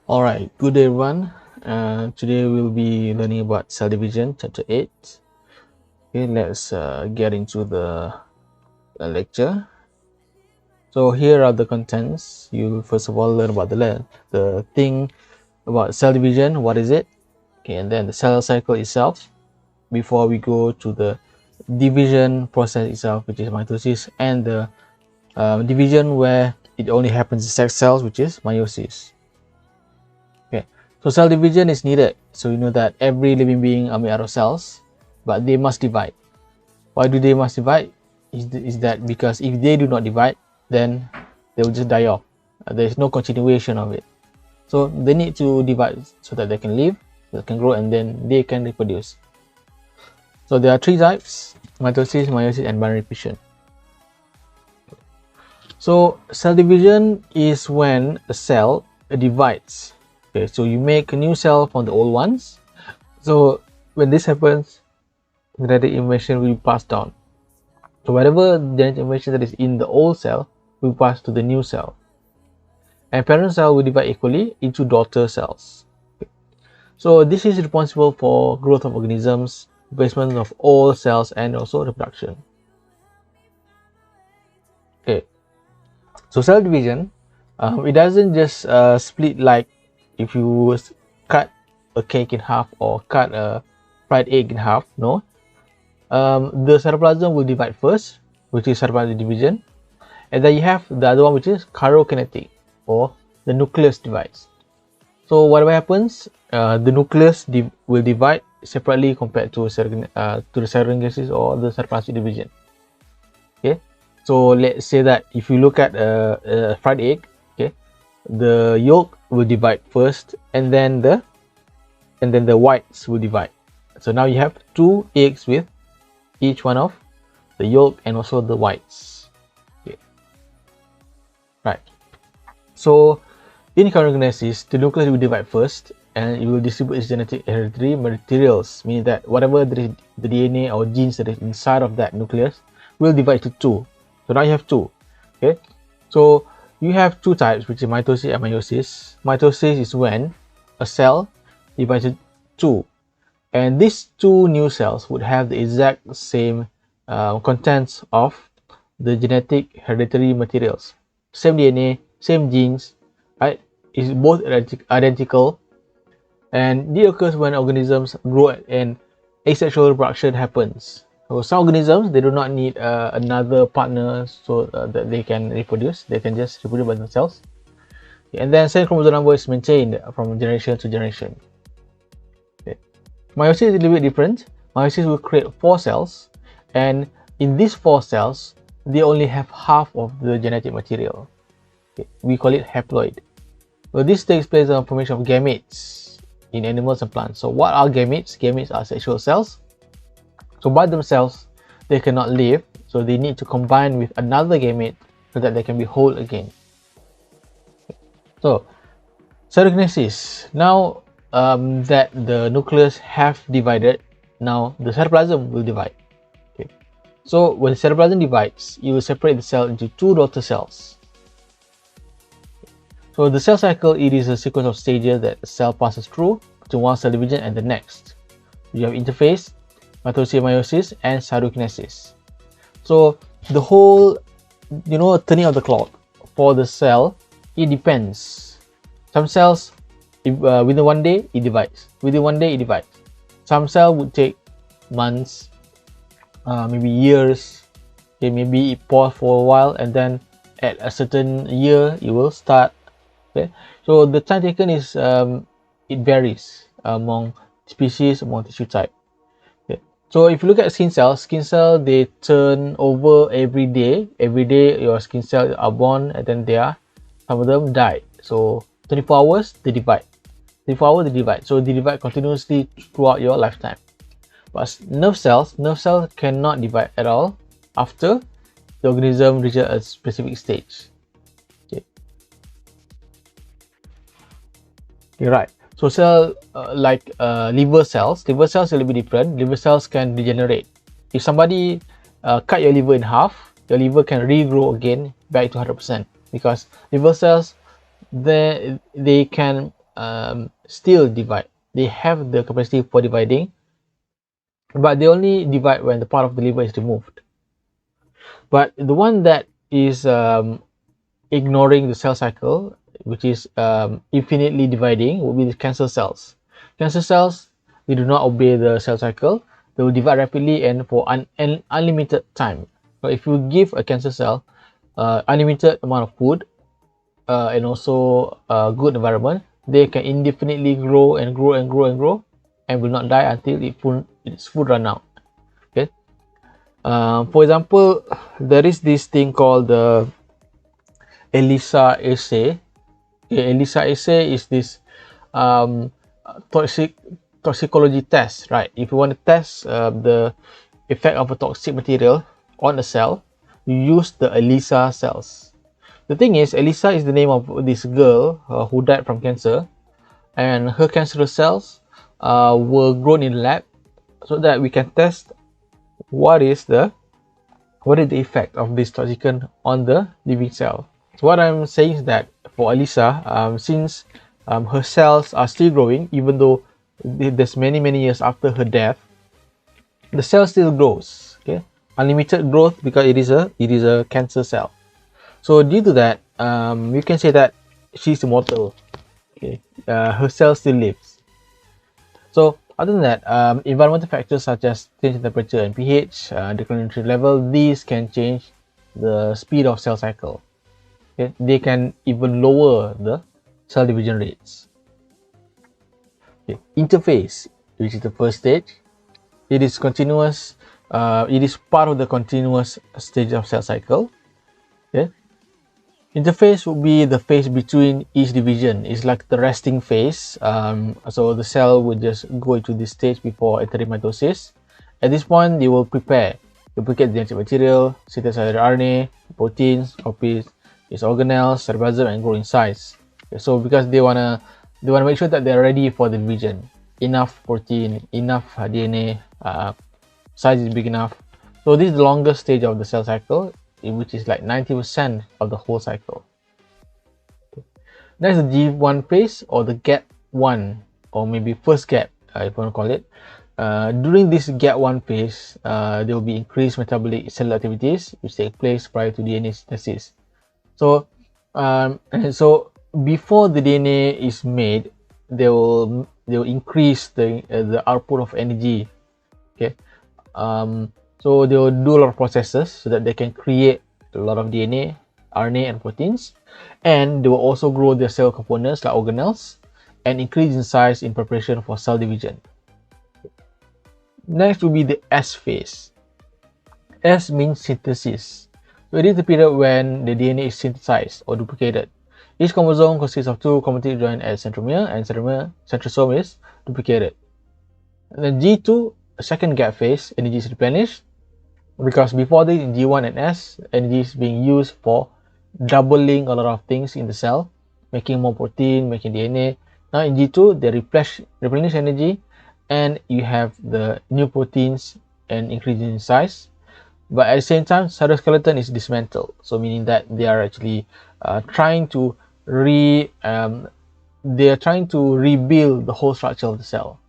Alright, good day everyone. Today we'll be learning about cell division, chapter 8. Okay, let's get into the lecture. So here are the contents. You first of all learn about the thing about cell division, what is it? Okay, and then the cell cycle itself before we go to the division process itself, which is mitosis, and the division where it only happens in sex cells, which is meiosis. Okay, so cell division is needed. So you know that every living being are made out of cells, but they must divide. Why do they must divide? Is that because if they do not divide, then they will just die off. There is no continuation of it. So they need to divide so that they can live, they can grow, and then they can reproduce. So there are three types: mitosis, meiosis, and binary fission. So cell division is when a cell divides. Okay, so you make a new cell from the old ones. So when this happens, genetic information will be passed down. So whatever genetic information that is in the old cell will pass to the new cell. And parent cell will divide equally into daughter cells. Okay. So this is responsible for growth of organisms, replacement of all cells, and also reproduction. Okay. So cell division, it doesn't just split like if you cut a cake in half or cut a fried egg in half. No, the cytoplasm will divide first, which is cytoplasmic division, and then you have the other one, which is chirokinetic, or the nucleus divides. So whatever happens, the nucleus will divide separately compared to the cytokinesis or the cytoplasmic division. Okay, so let's say that if you look at a fried egg, okay, the yolk will divide first, and then the whites will divide. So now you have two eggs with each one of the yolk and also the whites. Okay. Right. So in chirokinesis, the nucleus will divide first, and it will distribute its genetic hereditary materials, meaning that whatever the DNA or genes that is inside of that nucleus will divide to two. So now you have two. Okay. So you have two types, which is mitosis and meiosis. Mitosis is when a cell divides into two, and these two new cells would have the exact same contents of the genetic hereditary materials, same DNA, same genes, right? It's both identical, and this occurs when organisms grow and asexual reproduction happens. So some organisms, they do not need another partner so that they can reproduce. They can just reproduce by themselves. And then same chromosome number is maintained from generation to generation. Okay. Meiosis is a little bit different. Meiosis will create 4 cells, and in these 4 cells, they only have half of the genetic material. Okay. We call it haploid. So this takes place in the formation of gametes in animals and plants. So what are gametes? Gametes are sexual cells. So by themselves, they cannot live, so they need to combine with another gamete so that they can be whole again. So cytokinesis. Now that the nucleus have divided, now the cytoplasm will divide. Okay. So when the cytoplasm divides, you will separate the cell into two daughter cells. So the cell cycle, it is a sequence of stages that the cell passes through to one cell division and the next. You have interphase, mitosis, meiosis, and cytokinesis. So the whole, turning of the clock for the cell, it depends. Some cells, within one day, it divides. Within one day, it divides. Some cell would take months, maybe years. Okay, maybe it pause for a while, and then at a certain year, it will start. Okay, so the time taken is it varies among species, among tissue type. So if you look at skin cells, they turn over every day. Every day your skin cells are born, and then some of them die. So 24 hours they divide. 24 hours they divide. So they divide continuously throughout your lifetime. But nerve cells cannot divide at all after the organism reaches a specific stage. Okay. You're right. So cell like liver cells are a little bit different. Liver cells can degenerate. If somebody cut your liver in half, your liver can regrow again back to 100%, because liver cells they can still divide. They have the capacity for dividing, but they only divide when the part of the liver is removed. But the one that is ignoring the cell cycle, which is infinitely dividing, will be the cancer cells. Cancer cells, they do not obey the cell cycle. They will divide rapidly and for an unlimited time. So if you give a cancer cell unlimited amount of food and also a good environment, they can indefinitely grow and grow and grow and grow and will not die until its food run out. Okay. For example, there is this thing called the ELISA assay. Okay, ELISA assay is this um, toxicology test, right? If you want to test the effect of a toxic material on a cell, you use the ELISA cells. The thing is, ELISA is the name of this girl who died from cancer, and her cancerous cells were grown in the lab so that we can test what is the effect of this toxicant on the living cell. So what I'm saying is that for ELISA, since her cells are still growing, even though there's many years after her death, the cell still grows. Okay, unlimited growth because it is a cancer cell. So due to that, you can say that she's immortal. Okay, her cell still lives. So other than that, environmental factors such as change in temperature and pH, decline nutrient level, these can change the speed of cell cycle. Okay? They can even lower the cell division rates. Okay. Interphase, which is the first stage, it is continuous. It is part of the continuous stage of cell cycle. Okay. Interphase will be the phase between each division. It's like the resting phase. So the cell will just go into this stage before entering mitosis. At this point, they will prepare, duplicate the genetic material, synthesize RNA, proteins, copy its organelles, cytoplasm, and grow in size. Okay, so because they wanna make sure that they're ready for the division. Enough protein, enough DNA, size is big enough. So this is the longest stage of the cell cycle, which is like 90% of the whole cycle. Next, the G1 phase, or the gap 1, or maybe first gap, if you want to call it. During this gap 1 phase, there will be increased metabolic cellular activities which take place prior to DNA synthesis. So before the DNA is made, they will increase the output of energy. Okay. So they will do a lot of processes so that they can create a lot of DNA, RNA, and proteins, and they will also grow their cell components like organelles and increase in size in preparation for cell division. Next will be the S phase. S means synthesis. So it is the period when the DNA is synthesized or duplicated. Each chromosome consists of two chromatic joined at centromere, and centrosome is duplicated. And then G2, second gap phase, energy is replenished, because before this, in G1 and S, energy is being used for doubling a lot of things in the cell, making more protein, making DNA. Now in G2, they replenish energy, and you have the new proteins and increasing in size. But at the same time, cytoskeleton is dismantled, so meaning that they are actually trying to rebuild the whole structure of the cell.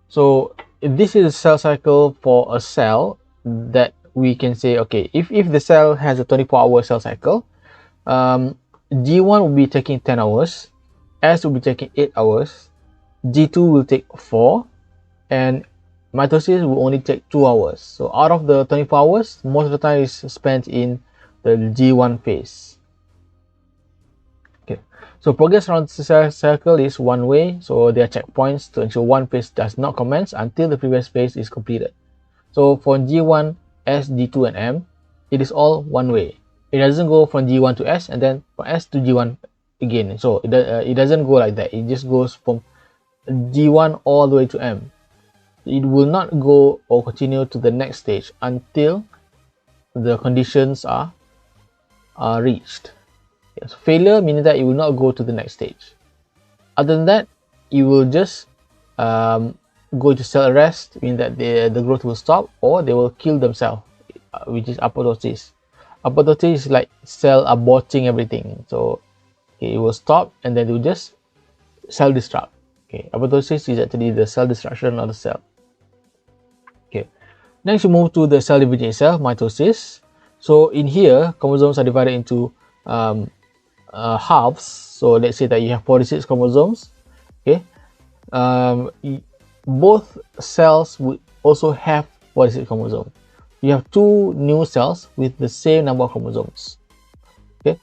So if this is a cell cycle for a cell, that we can say, okay, if the cell has a 24-hour cell cycle, G1 will be taking 10 hours, S will be taking 8 hours, G2 will take 4, and mitosis will only take 2 hours. So out of the 24 hours, most of the time is spent in the G1 phase. Okay, so progress around the cell cycle is one way, so there are checkpoints to ensure one phase does not commence until the previous phase is completed. So for G1, S, G2, and M, it is all one way. It doesn't go from G1 to S and then from S to G1 again. So it doesn't go like that. It just goes from G1 all the way to M. It will not go or continue to the next stage until the conditions are reached. Yes, failure meaning that it will not go to the next stage. Other than that, it will just go to cell arrest, meaning that the growth will stop, or they will kill themselves, which is apoptosis. Apoptosis is like cell aborting everything. So okay, it will stop and then it will just cell destruct. Okay, apoptosis is actually the cell destruction of the cell. Okay, next we move to the cell division itself, mitosis. So in here, chromosomes are divided into halves. So let's say that you have 46 chromosomes. Okay, both cells would also have 46 chromosomes. You have two new cells with the same number of chromosomes. Okay,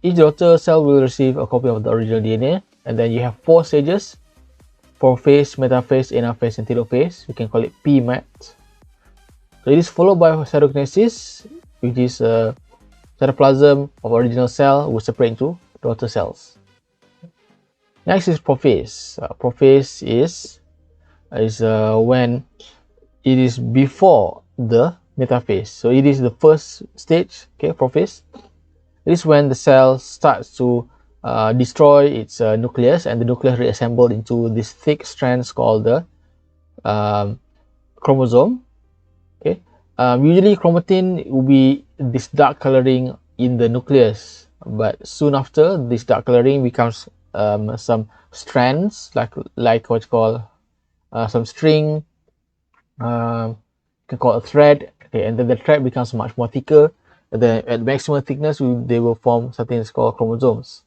each daughter cell will receive a copy of the original DNA, and then you have 4 stages: prophase, metaphase, anaphase, and telophase. We can call it PMET. So it is followed by cytokinesis, which is cytoplasm of original cell will separate into daughter cells. Next is prophase. Prophase is when it is before the metaphase. So it is the first stage. Okay, prophase. It is when the cell starts to destroy its nucleus, and the nucleus reassembled into these thick strands called the chromosome. Okay, usually chromatin will be this dark coloring in the nucleus, but soon after, this dark coloring becomes some strands, like what you call some string. You can call a thread. Okay, and then the thread becomes much more thicker. And then at maximum thickness, they will form something that's called chromosomes.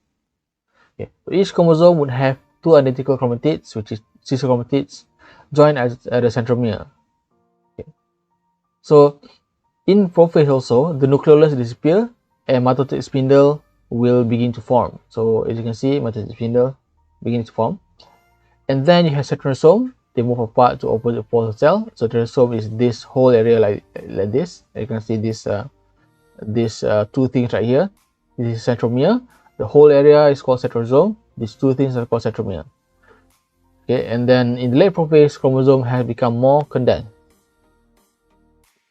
Okay, so each chromosome would have 2 identical chromatids, which is sister chromatids, joined at the centromere. Okay. So in prophase also, the nucleolus disappear and mitotic spindle will begin to form. So as you can see, mitotic spindle begins to form. And then you have centrosome. They move apart to opposite poles of cell. So centrosome is this whole area like this. You can see this these two things right here. This is centromere. The whole area is called centrosome. These two things are called centromere. Okay, and then in the late prophase, chromosome has become more condensed.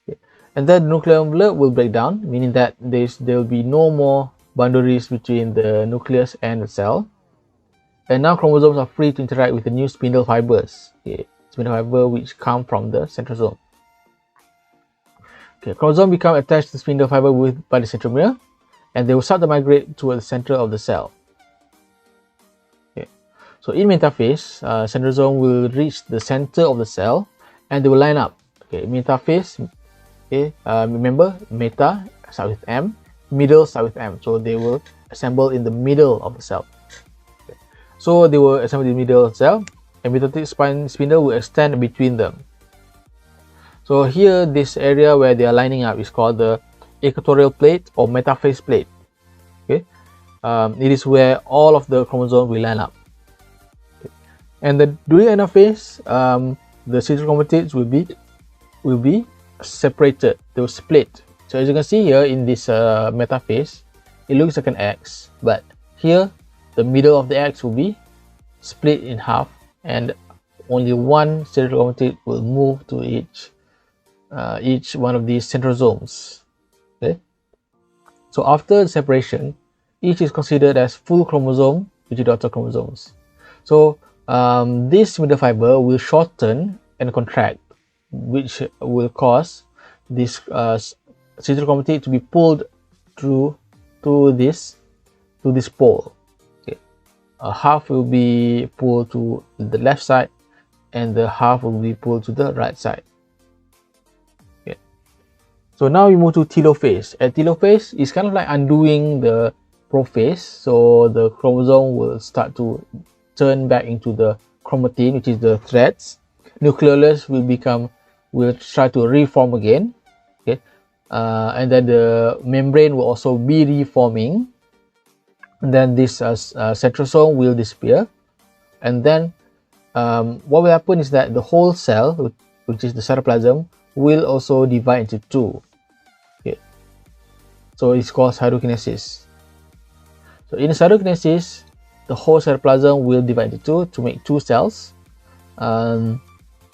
Okay. And then the nuclear envelope will break down, meaning that there will be no more boundaries between the nucleus and the cell. And now chromosomes are free to interact with the new spindle fibers. Okay, spindle fiber which come from the centrosome. Okay, chromosomes become attached to the spindle fiber by the centromere, and they will start to migrate towards the center of the cell. Okay, so in metaphase, centrosome will reach the center of the cell, and they will line up. Okay, metaphase. Okay, remember meta start with M, middle start with M, so they will assemble in the middle of the cell. Okay. So they will assemble in the middle of the cell, and mitotic spindle will extend between them. So here, this area where they are lining up is called the equatorial plate or metaphase plate. Okay, it is where all of the chromosomes will line up. Okay. And during anaphase, the sister chromatids will be separated. They will split. So as you can see here in this metaphase, it looks like an X, but here the middle of the X will be split in half, and only one sister chromatid will move to each one of these centrosomes. Okay, so after the separation, each is considered as full chromosome, which is daughter chromosomes. So this middle fiber will shorten and contract, which will cause this sister chromatid to be pulled through to this pole. Okay, half will be pulled to the left side, and the half will be pulled to the right side. So now we move to telophase. At telophase, it's kind of like undoing the prophase. So the chromosome will start to turn back into the chromatin, which is the threads. Nucleolus will try to reform again. Okay, and then the membrane will also be reforming. And then this centrosome will disappear. And then what will happen is that the whole cell, which is the cytoplasm, will also divide into 2. So it's called cytokinesis. So in cytokinesis, the whole cytoplasm will divide into 2 to make 2 cells.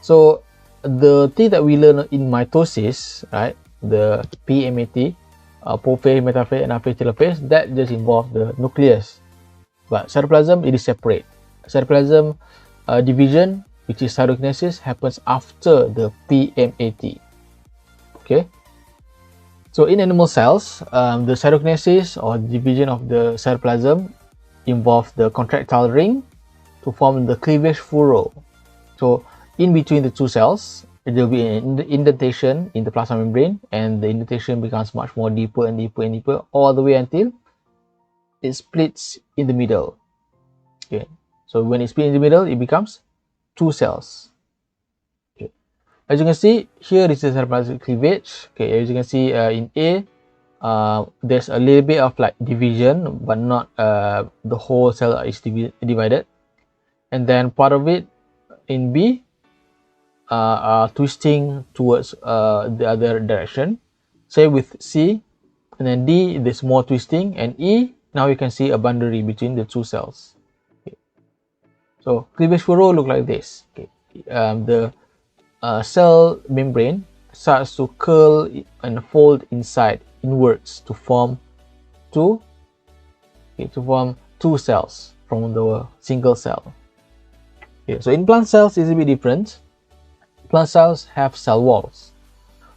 So the thing that we learn in mitosis, right, the PMAT, prophase, metaphase, anaphase, telophase, that just involves the nucleus. But cytoplasm, it is separate. Cytoplasm division, which is cytokinesis, happens after the PMAT. Okay. So in animal cells, the cytokinesis or division of the cytoplasm involves the contractile ring, to form the cleavage furrow. So in between the two cells, there will be an indentation in the plasma membrane, and the indentation becomes much more deeper and deeper and deeper, all the way until it splits in the middle. Okay, so when it splits in the middle, it becomes two cells. Okay. As you can see, here is the cytoplasmic cleavage. Okay, as you can see in A, there's a little bit of like division, but not the whole cell is divided. And then part of it in B are twisting towards the other direction. Same with C, and then D, there's more twisting, and E, now you can see a boundary between the two cells. Okay. So cleavage furrow look like this. Okay. The cell membrane starts to curl and fold inwards to form two cells from the single cell. Okay. So in plant cells, it's a bit different. Plant cells have cell walls.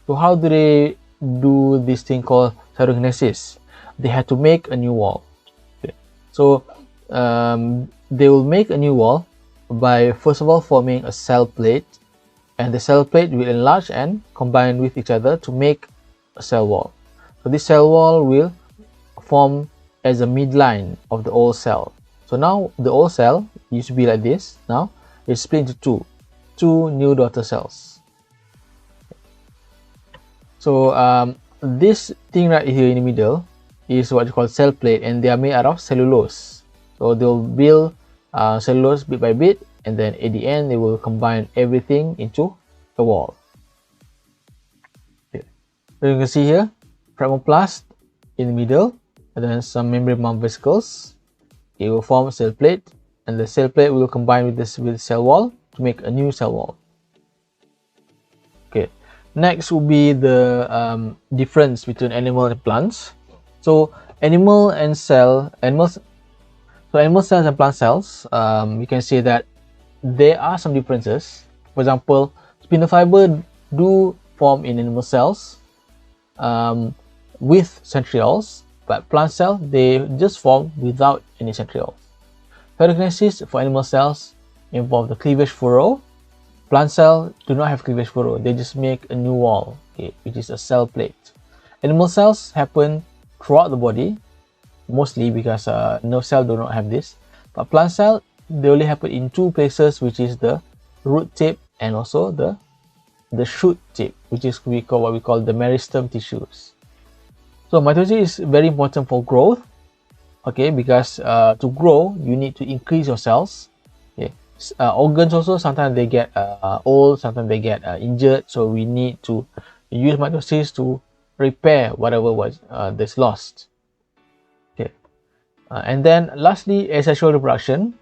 So how do they do this thing called cytokinesis? They have to make a new wall. Okay. So they will make a new wall by first of all forming a cell plate, and the cell plate will enlarge and combine with each other to make a cell wall. So this cell wall will form as a midline of the old cell. So now the old cell used to be like this. Now it's split into two new daughter cells. So this thing right here in the middle is what you call cell plate, and they are made out of cellulose. So they'll build cellulose bit by bit, and then at the end they will combine everything into a wall. Okay. So you can see here plasmablast in the middle, and then some membrane bound vesicles. It will form a cell plate, and the cell plate will combine with this cell wall to make a new cell wall. Okay, next will be the difference between animal and plants. So animal cells and plant cells, we can say that there are some differences. For example, spindle fiber do form in animal cells with centrioles, but plant cells, they just form without any centrioles. Cytokinesis for animal cells involve the cleavage furrow. Plant cells do not have cleavage furrow, they just make a new wall, okay, which is a cell plate. Animal cells happen throughout the body, mostly because nerve cells do not have this. But plant cells, they only happen in two places, which is the root tip and also the shoot tip, which is what we call the meristem tissues. So mitosis is very important for growth, okay, because to grow you need to increase your cells. Okay. Organs also, sometimes they get old, sometimes they get injured, so we need to use mitosis to repair whatever was that's lost. Okay. And then lastly, asexual reproduction.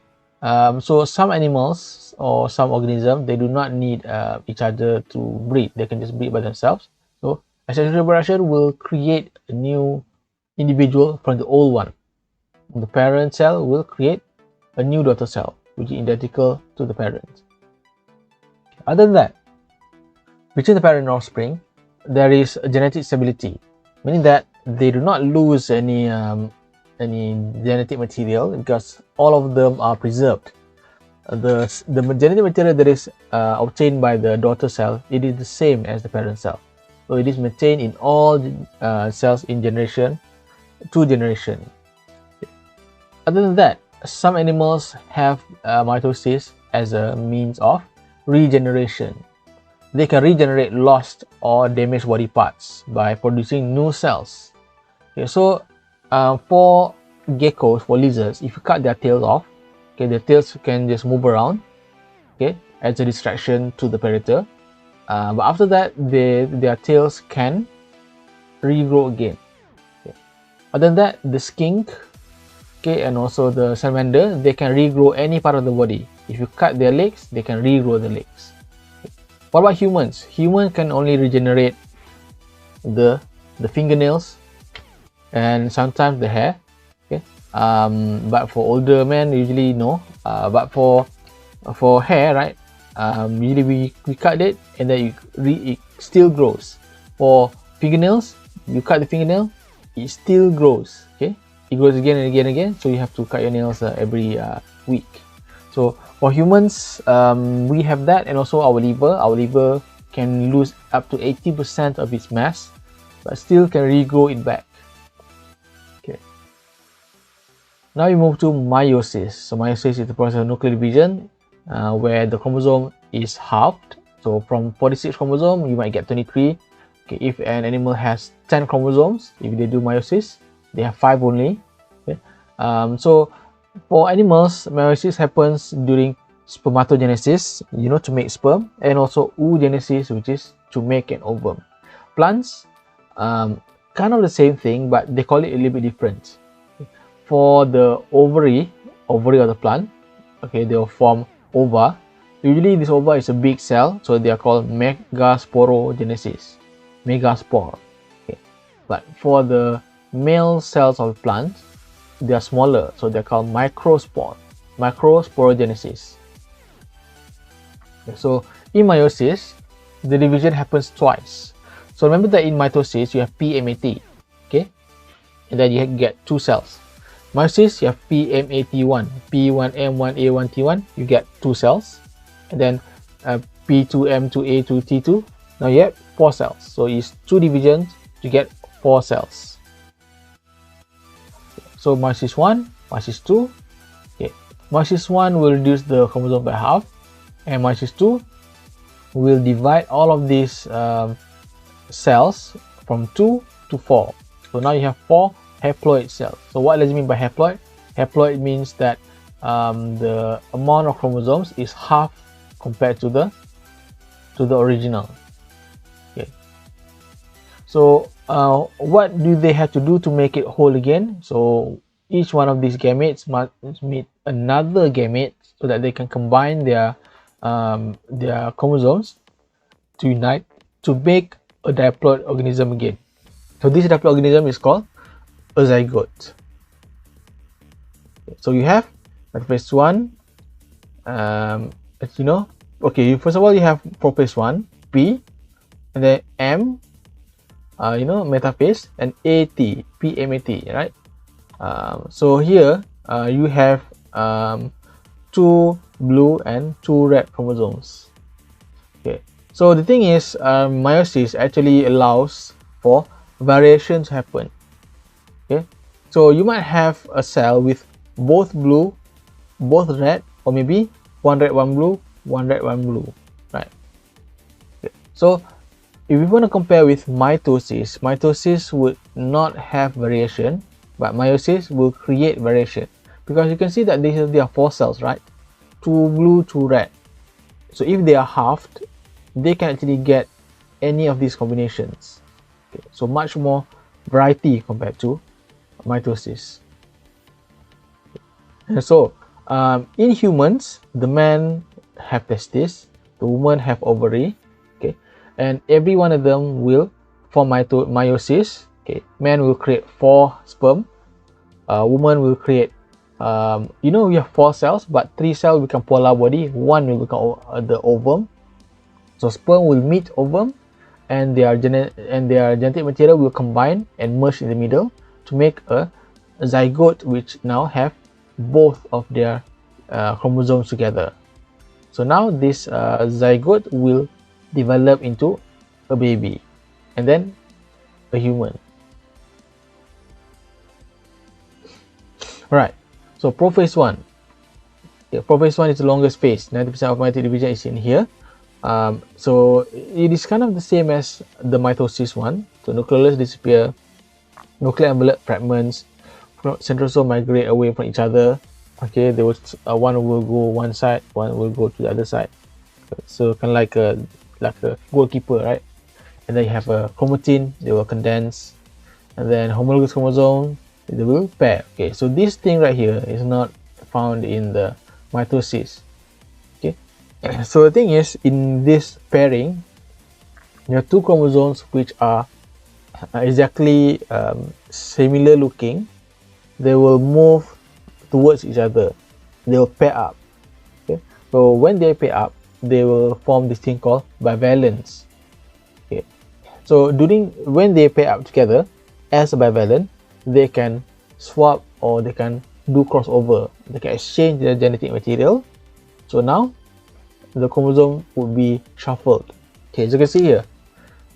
So some animals or some organisms, they do not need each other to breed, they can just breed by themselves. So asexual reproduction will create a new individual from the old one. The parent cell will create a new daughter cell, which is identical to the parent. Other than that, between the parent and offspring, there is a genetic stability, meaning that they do not lose any genetic material because all of them are preserved. The genetic material that is obtained by the daughter cell, it is the same as the parent cell. So it is maintained in all cells in generation to generation. Other than that, some animals have mitosis as a means of regeneration. They can regenerate lost or damaged body parts by producing new cells. Okay, so for geckos, for lizards, if you cut their tails off, okay, their tails can just move around, okay, as a distraction to the predator. But after that, their tails can regrow again. Okay. Other than that, the skink, okay, and also the salamander, they can regrow any part of the body. If you cut their legs, they can regrow the legs. Okay. What about humans? Humans can only regenerate the fingernails and sometimes the hair. Okay. But for older men, usually no. But for hair, right? Usually we cut it and then it still grows. For fingernails, you cut the fingernail, it still grows. Okay, it grows again and again and again. So you have to cut your nails every week. So for humans, we have that, and also our liver. Our liver can lose up to 80% of its mass, but still can regrow it back. Okay. Now we move to meiosis. So meiosis is the process of nuclear division, where the chromosome is halved. So from 46 chromosomes, you might get 23. Okay, if an animal has 10 chromosomes, if they do meiosis, they have 5 only. Okay. So for animals, meiosis happens during spermatogenesis, to make sperm, and also oogenesis, which is to make an ovum. Plants, kind of the same thing, but they call it a little bit different. For the ovary of the plant, okay, they will form ova. Usually this ova is a big cell, so they are called megasporogenesis. Megaspore. Okay. But for the male cells of the plant, they are smaller, so they're called microsporogenesis. Okay, so in meiosis, the division happens twice. So remember that in mitosis you have PMAT, okay, and then you get 2 cells. Meiosis, you have PMAT1, P1M, 1A, 1T1, you get 2 cells, and then P2M, 2A, 2T2. Now you have 4 cells. So it's 2 divisions to get 4 cells. So meiosis 1, meiosis 2. Okay. Meiosis 1 will reduce the chromosome by half, and meiosis 2 will divide all of these cells from 2 to 4. So now you have 4 haploid cells. So what does it mean by haploid? Haploid means that the amount of chromosomes is half compared to the original. Okay. So what do they have to do to make it whole again? So each one of these gametes must meet another gamete so that they can combine their chromosomes to unite to make a diploid organism again. So this diploid organism is called a zygote. So you have metaphase 1, okay, first of all you have prophase 1, P, and then M, metaphase, and AT, PMAT, right? So here you have 2 blue and 2 red chromosomes. Okay, so the thing is, meiosis actually allows for variation to happen. Okay, so you might have a cell with both blue, both red, or maybe 1 red, 1 blue, 1 red, 1 blue, right? Okay. So if we want to compare with mitosis, mitosis would not have variation, but meiosis will create variation, because you can see that there are 4 cells, right? 2 blue, 2 red. So if they are halved, they can actually get any of these combinations. Okay. So much more variety compared to mitosis. And so in humans, the man have testes, the woman have ovary, okay, and every one of them will form meiosis. Okay, man will create 4 sperm, woman will create we have 4 cells, but 3 cells become polar body, 1 will become the ovum. So sperm will meet ovum, and their genetic material will combine and merge in the middle to make a zygote, which now have both of their chromosomes together. So now this zygote will develop into a baby, and then a human. Alright, so prophase 1. Okay, prophase 1 is the longest phase. 90% of mitotic division is in here. So it is kind of the same as the mitosis one. So nucleolus disappear, nuclear envelope fragments, centrosome migrate away from each other. Okay, there was one will go one side, one will go to the other side. So kind of like a goalkeeper, right? And then you have a chromatin, they will condense, and then homologous chromosome, they will pair. Okay, so this thing right here is not found in the mitosis. Okay, so the thing is, in this pairing, there are 2 chromosomes which are exactly similar looking. They will move towards each other, they will pair up. Okay, so when they pair up, they will form this thing called bivalence. Okay, so when they pair up together as a bivalent, they can swap or they can do crossover. They can exchange their genetic material So now the chromosome would be shuffled. Okay, as you can see here,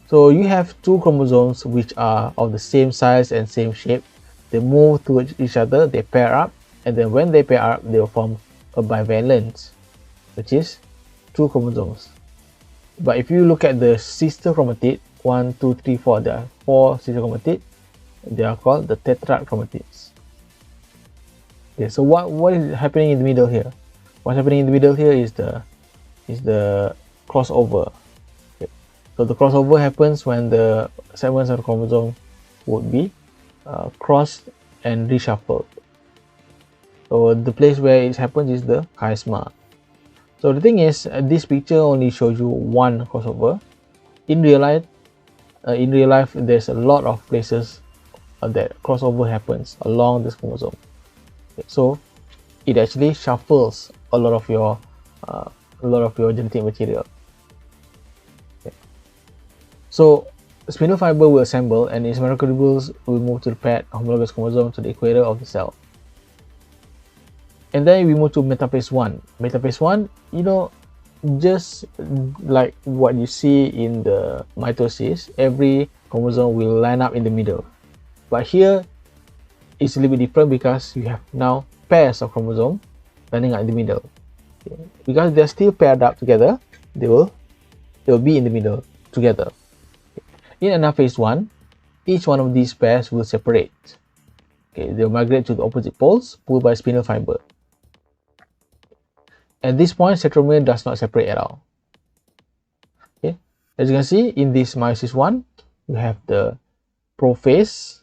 so you have two chromosomes which are of the same size and same shape. They move towards each other, they pair up, and then when they pair up, they will form a bivalent, which is two chromosomes. But if you look at the sister chromatid, 1, 2, 3, 4, there are 4 sister chromatid. They are called the tetrad chromatids. Okay, so what is happening in the middle here? What's happening in the middle here is the crossover. Okay. So the crossover happens when the segments of the chromosome would be crossed and reshuffled. So the place where it happens is the chiasma. So the thing is, this picture only shows you one crossover. In real life, there's a lot of places that crossover happens along this chromosome. Okay. So it actually shuffles a lot of your genetic material. Okay. So spindle fiber will assemble and its microtubules will move to the paired homologous chromosome to the equator of the cell. And then we move to metaphase 1. Metaphase 1, just like what you see in the mitosis, every chromosome will line up in the middle. But here it's a little bit different because you have now pairs of chromosomes lining up in the middle. Okay. Because they're still paired up together, they will be in the middle together. In anaphase 1, each one of these pairs will separate. Okay, they'll migrate to the opposite poles, pulled by spindle fiber. At this point, centromere does not separate at all. Okay, as you can see in this meiosis 1, you have the prophase.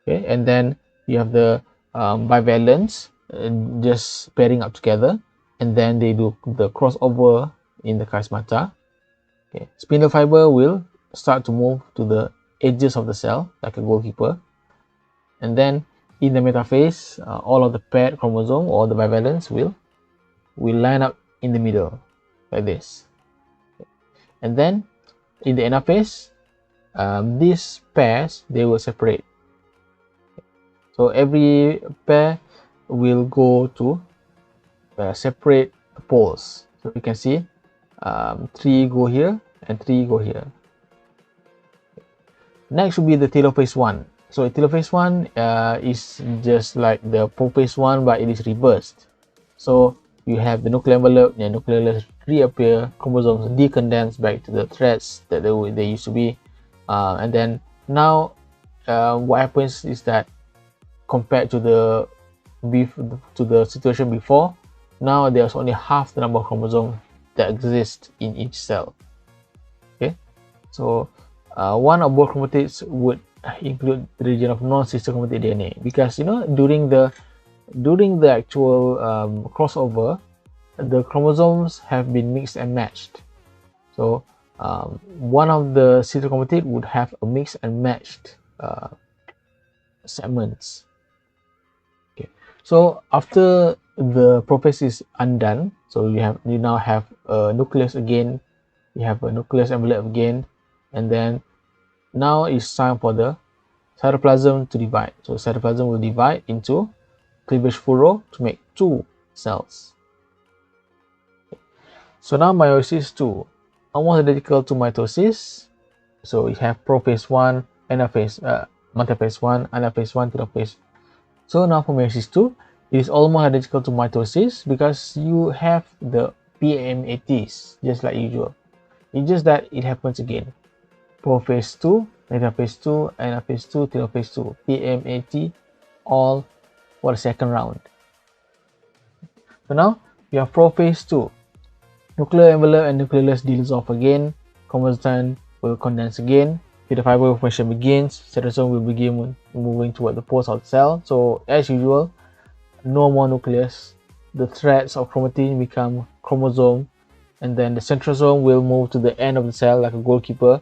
Okay, and then you have the bivalents just pairing up together, and then they do the crossover in the chiasmata. Okay, spindle fiber will start to move to the edges of the cell like a goalkeeper, and then in the metaphase, all of the paired chromosome or the bivalents will line up in the middle like this. And then in the anaphase, these pairs, they will separate. So every pair will go to separate poles. So you can see 3 go here and 3 go here. Next will be the telophase 1. So telophase 1 is just like the prophase 1, but it is reversed. So you have the nuclear envelope and nuclear layers reappear, chromosomes decondense back to the threads that they used to be, and then now what happens is that compared to the situation before, now there's only half the number of chromosomes that exist in each cell. Okay, so one of both chromatids would include the region of non-sister chromatid DNA, because during the actual crossover, the chromosomes have been mixed and matched. So one of the sister chromatid would have a mixed and matched segments. Okay, so after the prophase is undone, so you now have a nucleus again, you have a nucleus envelope again, and then now it's time for the cytoplasm to divide. So cytoplasm will divide into cleavage furrow to make 2 cells. So now meiosis 2, almost identical to mitosis. So we have prophase 1, anaphase, metaphase 1, anaphase 1, telophase. So now for meiosis 2, it is almost identical to mitosis because you have the PMATs just like usual. It's just that it happens again. Prophase 2, metaphase 2, anaphase 2, telophase 2, PMAT, all for the second round. So now you have prophase 2. Nuclear envelope and nucleus dissolve again, chromosome will condense again, the fiber formation begins, cytosol will begin moving toward the poles of the cell. So as usual, no more nucleus, the threads of chromatin become chromosome, and then the centrosome will move to the end of the cell like a goalkeeper,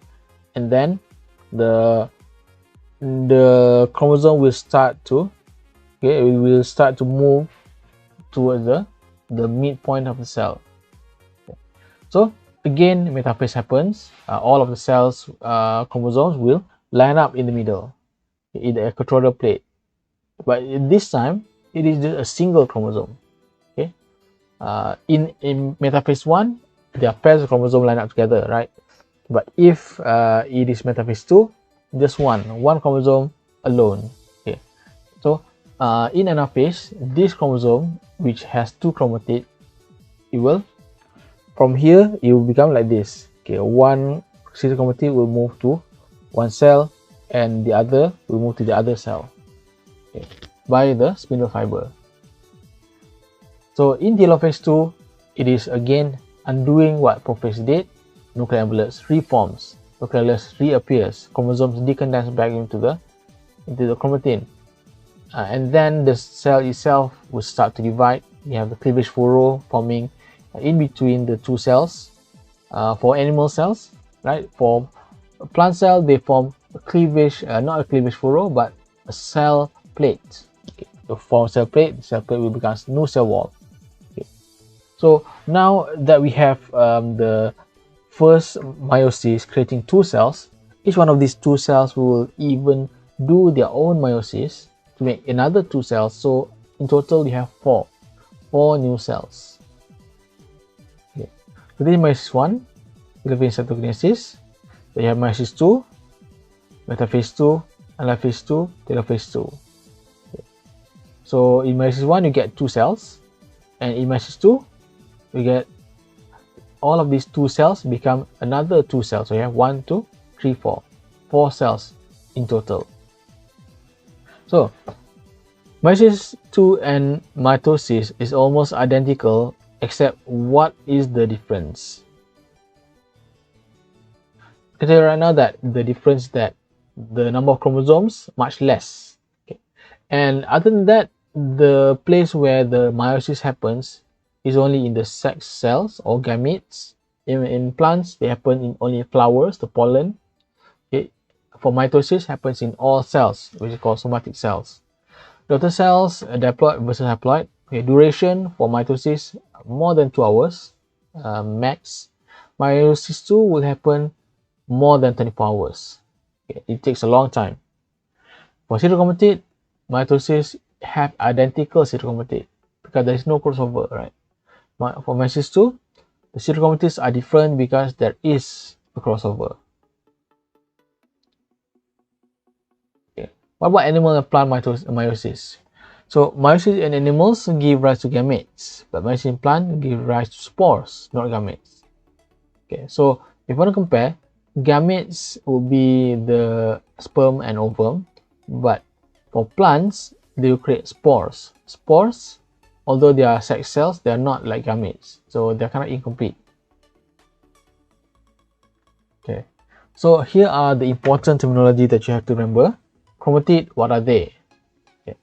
and then the chromosome will start to move towards the midpoint of the cell. Okay. So again, metaphase happens. All of the cells chromosomes will line up in the middle in the equatorial plate, but this time it is just a single chromosome. Okay, in metaphase 1, there are pairs of chromosomes lined up together, right? But if it is metaphase 2, just one chromosome alone. Okay, so in anaphase, this chromosome, which has two chromatids, it will, from here it will become like this. Okay, one sister chromatid will move to one cell and the other will move to the other cell, okay, by the spindle fiber. So in telophase 2, it is again undoing what prophase did. Nuclear envelopes reforms, nucleus reappears, chromosomes decondense back into the chromatin, and then the cell itself will start to divide. You have the cleavage furrow forming in between the two cells. For animal cells, right? For a plant cell, they form a cleavage, not a cleavage furrow, but a cell plate. Okay. To form cell plate, the cell plate will become new cell wall. Okay. So now that we have the first meiosis creating two cells, each one of these two cells will even do their own meiosis to make another two cells. So in total, you have four new cells. Okay. So this is meiosis 1, telophase cytokinesis. So you have meiosis 2, metaphase 2, anaphase 2, telophase 2. Okay. So in meiosis 1, you get two cells, and in meiosis 2, you get all of these two cells become another two cells. So you have 1, 2, 3, 4. 4 cells in total. So meiosis 2 and mitosis is almost identical, except what is the difference? I can tell you right now that the difference is that the number of chromosomes much less. Okay. And other than that, the place where the meiosis happens is only in the sex cells or gametes. In plants, they happen in only flowers, the pollen. Okay. For mitosis, happens in all cells, which is called somatic cells. Daughter cells, diploid versus haploid. Okay. Duration for mitosis, more than 2 hours, max. Meiosis 2 will happen more than 24 hours. Okay. It takes a long time. For cytochromatid, mitosis have identical cytochromatid because there is no crossover, right? For meiosis 2, the cytochromatids are different because there is a crossover. Okay. What about animal and plant meiosis? So meiosis in animals give rise to gametes, but meiosis in plant give rise to spores, not gametes. Okay, so if you want to compare, gametes will be the sperm and ovum, but for plants, they will create spores. Spores, although they are sex cells, they are not like gametes, so they're kind of incomplete. Okay, so here are the important terminology that you have to remember. Chromatid, what are they? Okay.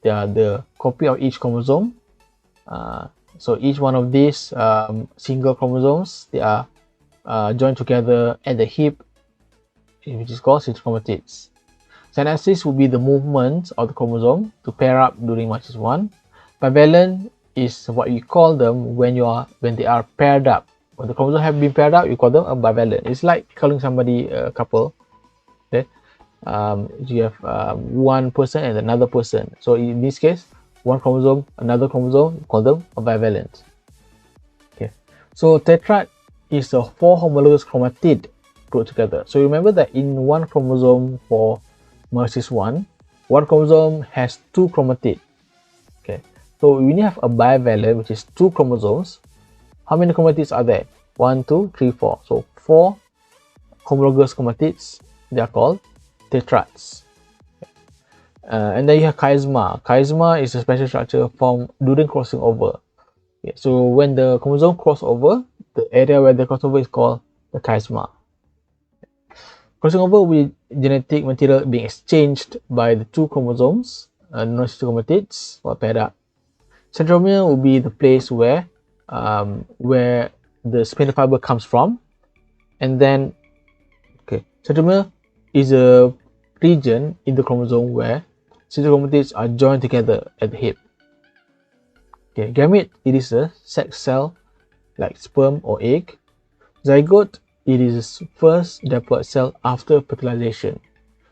They are the copy of each chromosome. So each one of these single chromosomes, they are joined together at the hip, which is called cytochromatids. Synapsis will be the movement of the chromosome to pair up during meiosis 1. Bivalent is what you call them when they are paired up. When the chromosomes have been paired up, you call them a bivalent. It's like calling somebody a couple. Okay, you have one person and another person. So in this case, one chromosome, another chromosome, you call them a bivalent. Okay, so tetrad is a 4 homologous chromatid put together. So remember that in one chromosome for meiosis 1, one chromosome has 2 chromatids. Okay, so when you have a bivalent, which is 2 chromosomes, how many chromatids are there? 1, 2, 3, 4. So 4 homologous chromatids, they are called tetrads. And then you have chiasma. Chiasma is a special structure formed during crossing over. Okay, so when the chromosome cross over, the area where they cross over is called the chiasma. Crossing over with genetic material being exchanged by the 2 chromosomes, non-sister chromatids, or paired up. Centromere will be the place where the spindle fiber comes from, and then centromere is a region in the chromosome where sister chromatids are joined together at the hip. Okay, gamete, it is a sex cell like sperm or egg. Zygote, it is the first diploid cell after fertilization.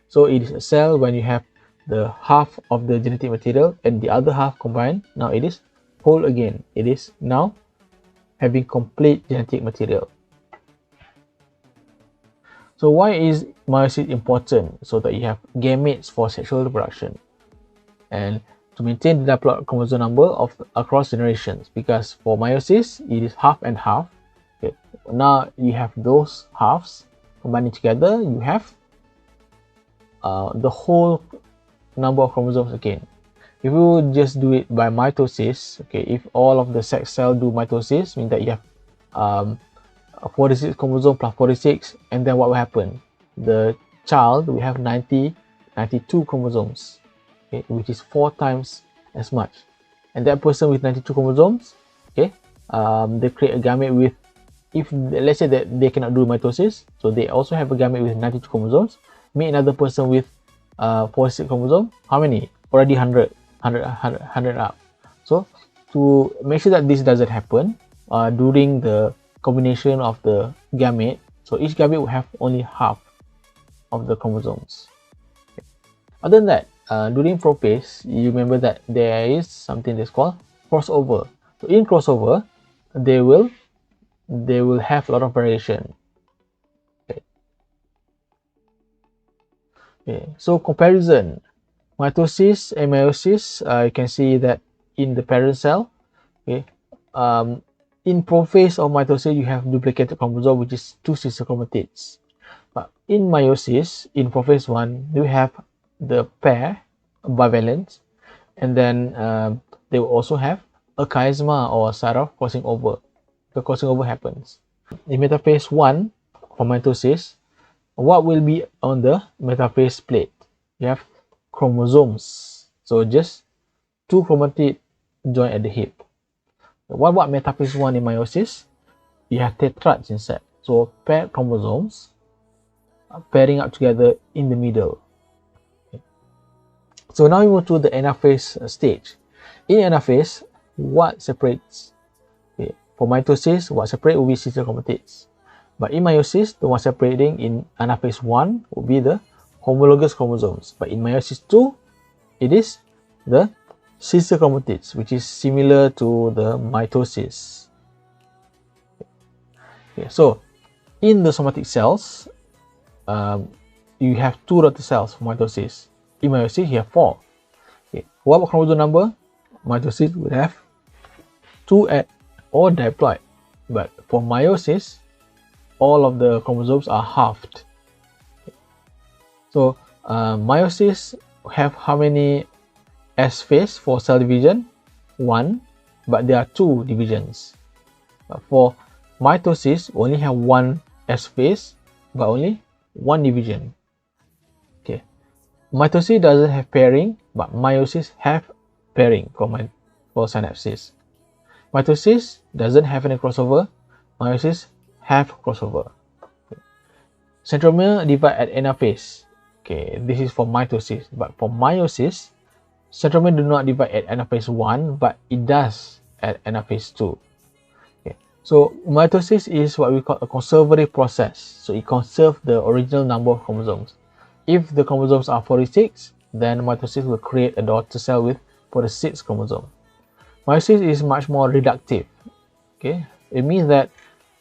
So it is a cell when you have the half of the genetic material and the other half combined. Now it is whole again. It is now having complete genetic material. So why is meiosis important? So that you have gametes for sexual reproduction and to maintain the diploid chromosome number of across generations, because for meiosis it is half and half. Okay. Now you have those halves combining together, you have the whole number of chromosomes again. If you just do it by mitosis, okay, if all of the sex cell do mitosis, means that you have 46 chromosome plus 46, and then what will happen? The child will have 92 chromosomes, okay, which is 4 times as much. And that person with 92 chromosomes, okay, they create a gamete with, if let's say that they cannot do mitosis, so they also have a gamete with 92 chromosomes. Meet another person with 46 chromosome, how many? Already 100 up. So to make sure that this doesn't happen during the combination of the gamete, so each gamete will have only half of the chromosomes. Okay. Other than that, during prophase, you remember that there is something that's called crossover. So in crossover, they will have a lot of variation. Okay, so comparison, mitosis and meiosis, you can see that in the parent cell, okay, in prophase of mitosis, you have duplicated chromosome, which is 2 sister chromatids. But in meiosis, in prophase 1, you have the pair bivalent, and then they will also have a chiasma or a side of crossing over. The crossing over happens. In metaphase 1 for mitosis, what will be on the metaphase plate? You have chromosomes. So just 2 chromatids join at the hip. What about metaphase 1 in meiosis? You have tetrads inside. So paired chromosomes pairing up together in the middle. Okay. So now we move to the anaphase stage. In anaphase, what separates? Okay. For mitosis, what separates will be sister chromatids. But in meiosis, the one separating in anaphase 1 will be the homologous chromosomes. But in meiosis 2, it is the sister chromatids, which is similar to the mitosis. Okay, so in the somatic cells, you have 2 daughter cells for mitosis. In meiosis, you have 4. Okay. What about chromosome number? Mitosis would have 2 or diploid. But for meiosis, all of the chromosomes are halved. So meiosis have how many S phase for cell division? 1, but there are 2 divisions. But for mitosis, we only have 1 S phase, but only 1 division. Okay, mitosis doesn't have pairing, but meiosis have pairing for synapses. Mitosis doesn't have any crossover. Meiosis have crossover. Okay. Centromere divide at anaphase. Okay, this is for mitosis, but for meiosis, centromere do not divide at anaphase 1, but it does at anaphase 2. Okay, so mitosis is what we call a conservative process. So it conserves the original number of chromosomes. If the chromosomes are 46, then mitosis will create a daughter cell with 46 chromosomes. Meiosis is much more reductive. Okay, it means that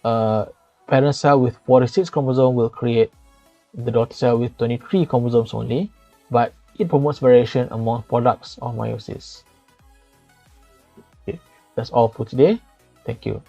parent cell with 46 chromosomes will create the daughter cell with 23 chromosomes only, but it promotes variation among products of meiosis. Okay, that's all for today. Thank you.